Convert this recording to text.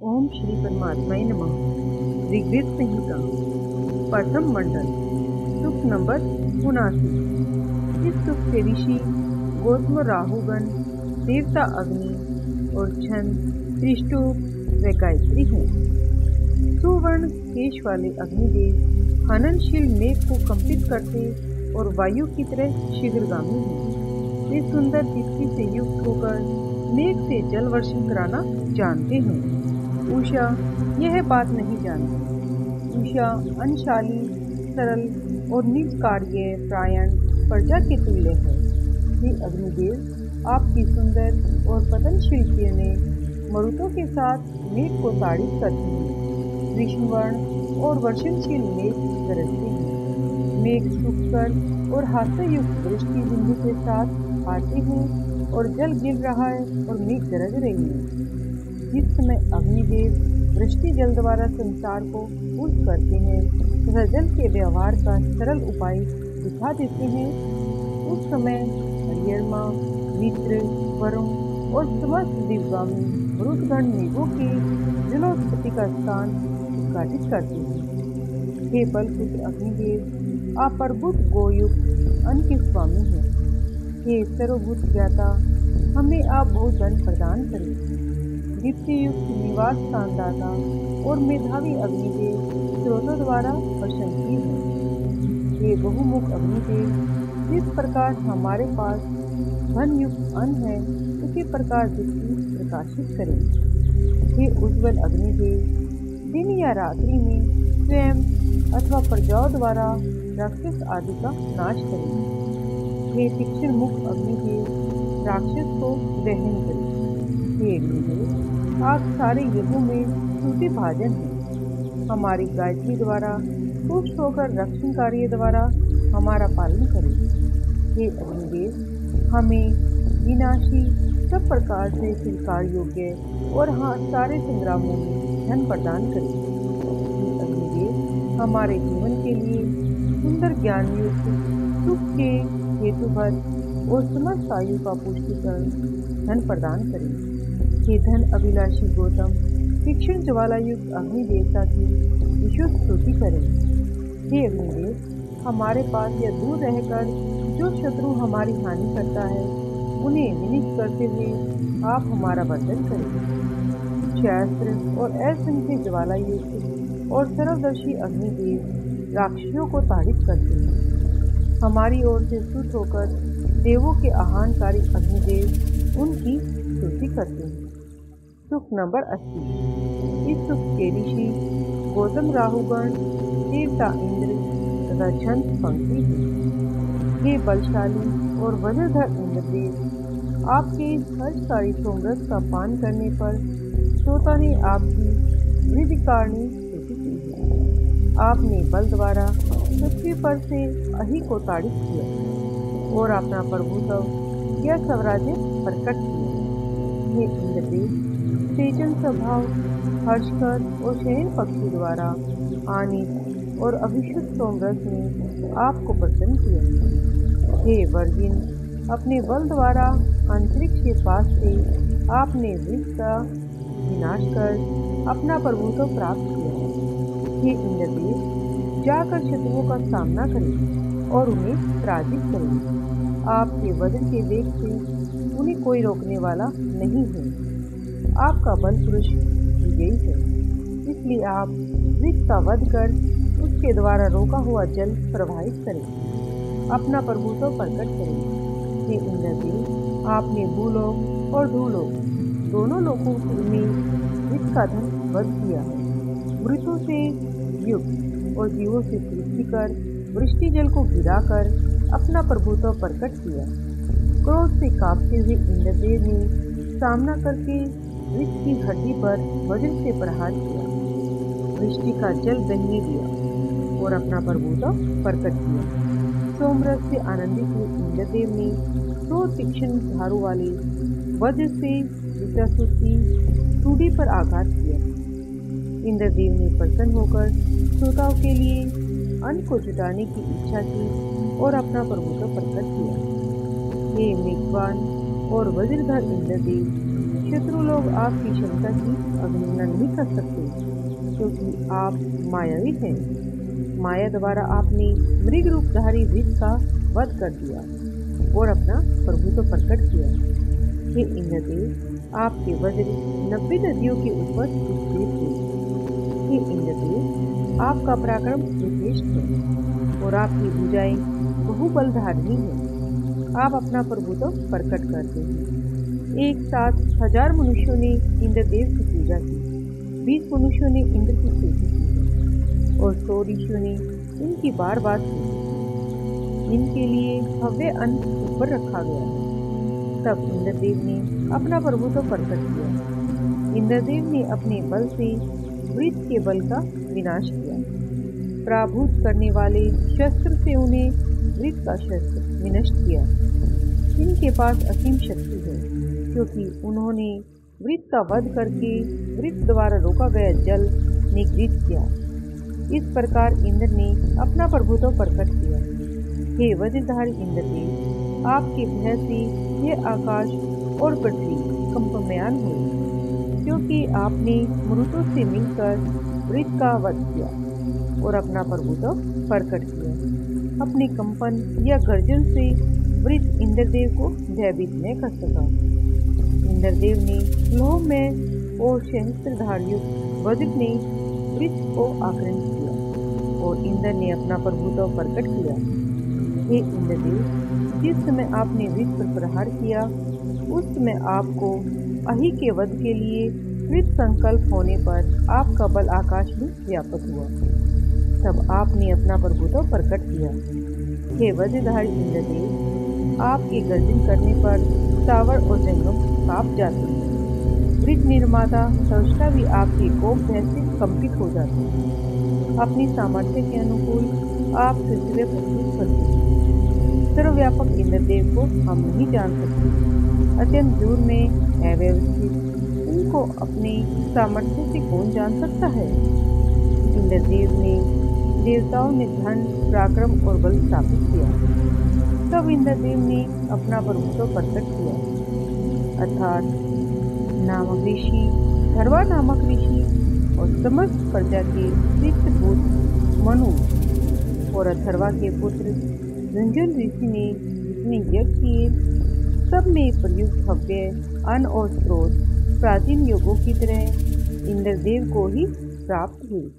ओम श्री परमात्माय नमः। ऋग्वेद संहिता प्रथम मंडल सुख नंबर 79। इस सुख के ऋषि गौतम, राहुगण, देवता अग्नि और छंद, त्रिष्टुप व गायत्री हैं। सुवर्ण केश वाले अग्निदेव हननशील मेघ को कंपित करते और वायु की तरह शीघ्रगामी हैं। वे सुंदर दीप्ति से युक्त होकर मेघ से जल वर्षण कराना जानते हैं। उषा यह बात नहीं जानती। उषा अंशाली, सरल और निष्कार्य प्रायण प्रजा के तुल्य है। हे अग्निदेव, आपकी सुंदर और पतनशील किरणें मरुतों के साथ मेघ को ताड़ित करती हैं। विष्णुवर्ण और वर्षणशील मेघ गरजते हैं। मेघ सूखकर और हास्ययुक्त वृष्टि बिंदु के साथ आते हैं और जल गिर रहा है और मेघ गरज रही है। जिस समय अग्निदेव वृष्टि जल द्वारा संसार को पुष्ट करते हैं तथा जल के व्यवहार का सरल उपाय दिखा देते हैं, उस समय हरियरमा, मित्र, वरुण और समस्त दिव्यगामी मरुदगण मेघों के जलोत्पत्ति का स्थान उद्घाटित करते हैं। हे बलपुत्र अग्निदेव, आप प्रबुद्ध गोयुक्त अन्न के स्वामी हैं। हे सर्वभूत ज्ञाता, हमें आप बहुत धन प्रदान करें। दीप्तियुक्त निवास स्थानदाता और मेधावी अग्निदेव स्रोतों द्वारा प्रशंसित है। हे बहुमुख अग्निदेव, जिस प्रकार हमारे पास धन युक्त अन्न है, उसी प्रकार दीप्ति प्रकाशित करें। हे उज्ज्वल अग्निदेव, दिन या रात्रि में स्वयं अथवा प्रजाओं द्वारा राक्षस आदि का नाश करें। हे तीक्ष्ण मुख अग्निदेव, राक्षस को दहन करें। हे अग्निदेव, आप सारे युगों में स्तुति भाजन हैं। हमारी गायत्री द्वारा पुष्ट होकर रक्षण कार्य द्वारा हमारा पालन करें। हे अग्निदेव, हमें विनाशी सब प्रकार से स्वीकार योग्य और सारे संग्रामों में धन प्रदान करें। हे अग्निदेव, हमारे जीवन के लिए सुंदर ज्ञान युक्त सुख के हेतुभर और समस्त आयु का पुष्टिकरण धन प्रदान करें। हे धन अभिलाषी गौतम, तीक्ष्ण ज्वाला युक्त अग्नि देवता की विशुद्ध स्तुति करें। हे अग्निदेव, हमारे पास या दूर रहकर जो शत्रु हमारी हानि करता है, उन्हें विनिष्ट करते हुए आप हमारा वर्धन करें। शास्त्र और असंख्य ज्वाला युक्त और सर्वदर्शी अग्निदेव राक्षसों को ताड़ित करते हैं। हमारी ओर से स्तुत होकर देवों के आह्वानकारी अग्निदेव उनकी स्तुति करते हैं। सुख नंबर 80। इस सुख के ऋषि गौतम, राहुगण, देवता इंद्र तथा छंद पंक्ति हैं। हे बलशाली और वज्रधर इंद्रदेव, आपके हर्षकारी सोमरस का पान करने पर श्रोता ने आपकी वृद्धिकारणी स्तुति की है। आपने बल द्वारा पृथ्वी पर से अहि को ताड़ित किया और अपना प्रभुत्व या स्वराज्य प्रकट किया। हे इंद्रदेव, तेजन स्वभाव, हर्षकर और शयन पक्षी द्वारा आनित और अभिषुद्ध सोमरस ने आपको प्रसन्न किया। हे वर्जिन, अपने बल द्वारा अंतरिक्ष के पास से आपने वृक्ष का विनाश कर अपना प्रभुत्व प्राप्त किया। हे इंद्रदेव, जाकर शत्रुओं का सामना करें और उन्हें पराजित करें। आपके वज्र के वेग से उन्हें कोई रोकने वाला नहीं है। आपका बल पुरुष विजयी है, इसलिए आप वृक्ष का वध कर उसके द्वारा रोका हुआ जल प्रवाहित करें, अपना प्रभुत्व प्रकट करें। हे इंद्रदेव, आपने भूलोक और धूलोक दोनों लोकों में वृक्ष का धन वध किया है। मृतों से युक्त और जीवों से सृष्टि कर वृष्टि जल को गिराकर अपना प्रभुत्व प्रकट किया। क्रोध से कांपते हुए इंद्रदेव ने सामना करके वृक्ष की हड्डी पर वज्र से प्रहार किया, वृष्टि का जल बहने दिया और अपना प्रभुत्व प्रकट किया। सोमरस से आनंदित हुए इंद्रदेव ने 2 तीक्ष्ण धारों वाले वज्र से विषासुती सूढ़ी पर आघात किया। इंद्रदेव ने प्रसन्न होकर श्रोताओं के लिए अन्न को जुटाने की इच्छा की और अपना प्रभुत्व प्रकट किया। हे मेघवान और वज्रधर इंद्रदेव, शत्रु लोग आपकी क्षमता की अवहेलना नहीं कर सकते, क्योंकि आप मायावी हैं। माया द्वारा आपने मृग रूपधारी वृक्ष का वध कर दिया और अपना प्रभुत्व प्रकट किया। हे इंद्रदेव, आपके वज्र 90 नदियों के ऊपर स्थित थे। हे इंद्रदेव, आपका पराक्रम श्रेष्ठ है और आपकी भुजाएं बहुबलधारिणी हैं। आप अपना प्रभुत्व प्रकट करते हैं। एक साथ 1000 मनुष्यों ने इंद्रदेव की पूजा की, 20 मनुष्यों ने इंद्र की स्तुति की और 100 ऋषियों ने इनकी बार बार स्तुति की। इनके लिए भव्य अन्न ऊपर रखा गया है। तब इंद्रदेव ने अपना प्रभुत्व प्रकट किया। इंद्रदेव ने अपने बल से वृत्त के बल का विनाश किया। पराभूत करने वाले शस्त्र से उन्हें वृत्त का शस्त्र विनष्ट किया। इनके पास असीम शक्ति है, क्योंकि उन्होंने वृत्त का वध करके वृत्त द्वारा रोका गया जल निगृहित किया। इस प्रकार इंद्र ने अपना प्रभुत्व प्रकट किया। हे वज्रधारी इंद्रदेव, आपके भय से यह आकाश और पृथ्वी कंपमान हुए, क्योंकि आपने मरुतों से मिलकर वृत्त का वध किया और अपना प्रभुत्व प्रकट किया। अपने कंपन या गर्जन से वृत्त इंद्रदेव को भयभीत न कर सका। इंद्रदेव ने लोह में और सहस्त्रधारी वज्र ने वृत्त को आक्रांत किया और इंद्र ने अपना प्रभुत्व प्रकट किया। हे इंद्रदेव, जिस समय आपने वृत्त पर प्रहार किया, उस समय आपको अहि के वध के लिए वृत्त संकल्प होने पर आपका बल आकाश में व्यापक हुआ। तब आपने अपना प्रभुत्व प्रकट किया। हे वज्रधारी इंद्रदेव, आपके गर्जन करने पर स्थावर और जंगम कांप जाते हैं। वृत्त निर्माता संस्था भी आपके कोप भय से कंपित हो जाते हैं। अपनी सामर्थ्य के अनुकूल आप पृथ्वी प्रस्तुत करते हैं। सर्वव्यापक इंद्रदेव को हम नहीं जान सकते। अत्यंत दूर में अव्यवस्थित उनको अपने सामर्थ्य से कौन जान सकता है। इंद्रदेव ने देवताओं में धन, पराक्रम और बल स्थापित किया। तब इंद्रदेव ने अपना प्रभुत्व प्रकट किया, अर्थात नामक ऋषि, धर्वा नामक ऋषि और समस्त प्रजा के श्रेष्ठ पुत्र मनु और अथर्वा के पुत्र झुंझुन ऋषि ने जितने यज्ञ किए, सब में प्रयुक्त भव्य अन्न और स्रोत प्राचीन युगों की तरह इंद्रदेव को ही प्राप्त हुए।